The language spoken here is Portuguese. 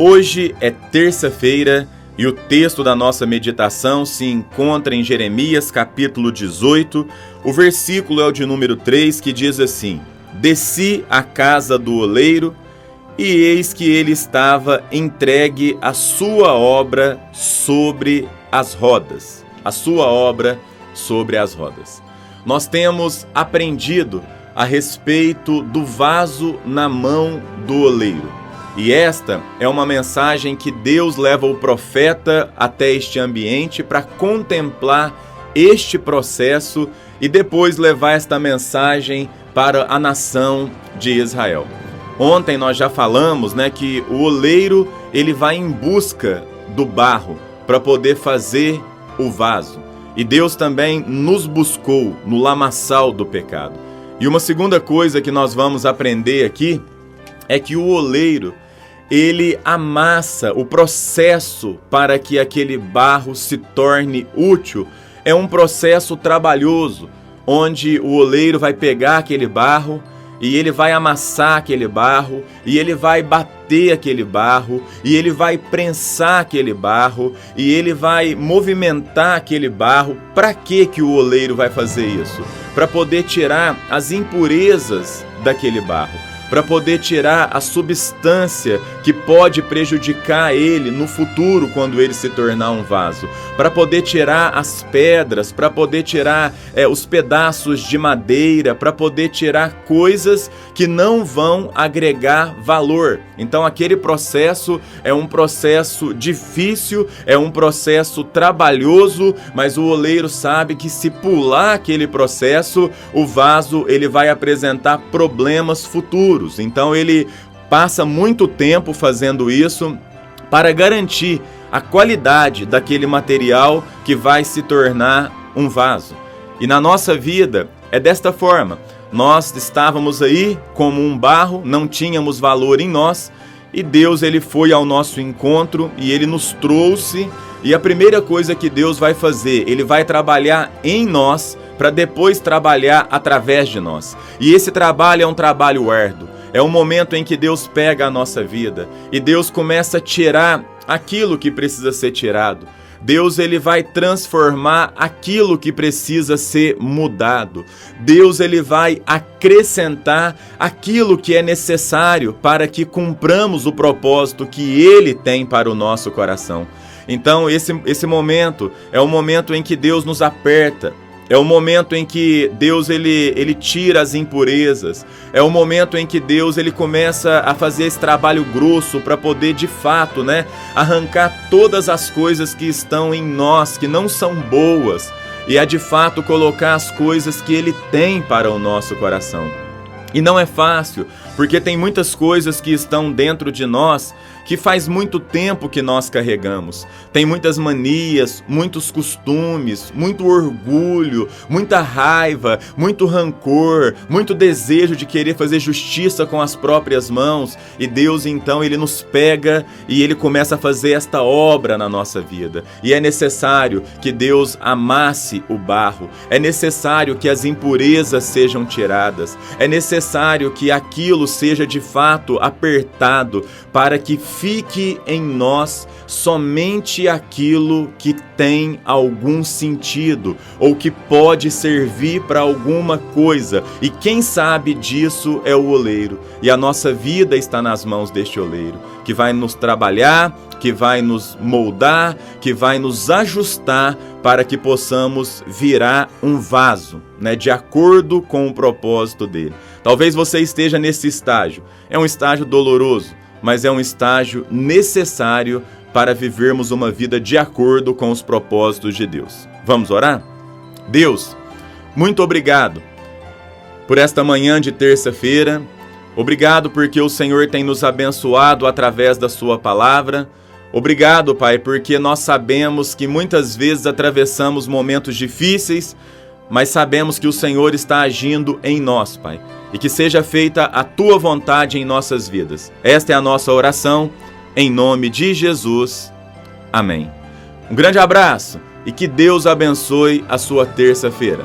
Hoje é terça-feira e o texto da nossa meditação se encontra em Jeremias capítulo 18. O versículo é o de número 3, que diz assim: Desci à casa do oleiro, e eis que ele estava entregue à sua obra sobre as rodas. A sua obra sobre as rodas. Nós temos aprendido a respeito do vaso na mão do oleiro. E esta é uma mensagem que Deus leva o profeta até este ambiente para contemplar este processo e depois levar esta mensagem para a nação de Israel. Ontem nós já falamos, que o oleiro ele vai em busca do barro para poder fazer o vaso. E Deus também nos buscou no lamaçal do pecado. E uma segunda coisa que nós vamos aprender aqui é que o oleiro ele amassa o processo para que aquele barro se torne útil. É um processo trabalhoso, onde o oleiro vai pegar aquele barro e ele vai amassar aquele barro, e ele vai bater aquele barro, e ele vai prensar aquele barro, e ele vai movimentar aquele barro. Para que o oleiro vai fazer isso? Para poder tirar as impurezas daquele barro, para poder tirar a substância que pode prejudicar ele no futuro quando ele se tornar um vaso, para poder tirar as pedras, para poder tirar os pedaços de madeira, para poder tirar coisas que não vão agregar valor. Então aquele processo é um processo difícil, é um processo trabalhoso, mas o oleiro sabe que se pular aquele processo, o vaso ele vai apresentar problemas futuros. Então ele passa muito tempo fazendo isso para garantir a qualidade daquele material que vai se tornar um vaso. E na nossa vida é desta forma. Nós estávamos aí como um barro, não tínhamos valor em nós, e Deus ele foi ao nosso encontro e ele nos trouxe. E a primeira coisa que Deus vai fazer, ele vai trabalhar em nós para depois trabalhar através de nós. E esse trabalho é um trabalho árduo. É um momento em que Deus pega a nossa vida e Deus começa a tirar aquilo que precisa ser tirado. Deus ele vai transformar aquilo que precisa ser mudado. Deus ele vai acrescentar aquilo que é necessário para que cumpramos o propósito que Ele tem para o nosso coração. Então esse momento é o momento em que Deus nos aperta. É o momento em que Deus ele tira as impurezas. É o momento em que Deus ele começa a fazer esse trabalho grosso para poder de fato, arrancar todas as coisas que estão em nós, que não são boas, e a de fato colocar as coisas que Ele tem para o nosso coração. E não é fácil, porque tem muitas coisas que estão dentro de nós que faz muito tempo que nós carregamos. Tem muitas manias, muitos costumes, muito orgulho, muita raiva, muito rancor, muito desejo de querer fazer justiça com as próprias mãos. E Deus então ele nos pega e ele começa a fazer esta obra na nossa vida. E é necessário que Deus amasse o barro. É necessário que as impurezas sejam tiradas. É necessário que aquilo seja de fato apertado para que fique em nós somente aquilo que tem algum sentido ou que pode servir para alguma coisa. E quem sabe disso é o oleiro. E a nossa vida está nas mãos deste oleiro, que vai nos trabalhar, que vai nos moldar, que vai nos ajustar para que possamos virar um vaso, de acordo com o propósito dele. Talvez você esteja nesse estágio. É um estágio doloroso, mas é um estágio necessário para vivermos uma vida de acordo com os propósitos de Deus. Vamos orar? Deus, muito obrigado por esta manhã de terça-feira. Obrigado porque o Senhor tem nos abençoado através da sua palavra. Obrigado, Pai, porque nós sabemos que muitas vezes atravessamos momentos difíceis, mas sabemos que o Senhor está agindo em nós, Pai. E que seja feita a Tua vontade em nossas vidas. Esta é a nossa oração, em nome de Jesus. Amém. Um grande abraço e que Deus abençoe a sua terça-feira.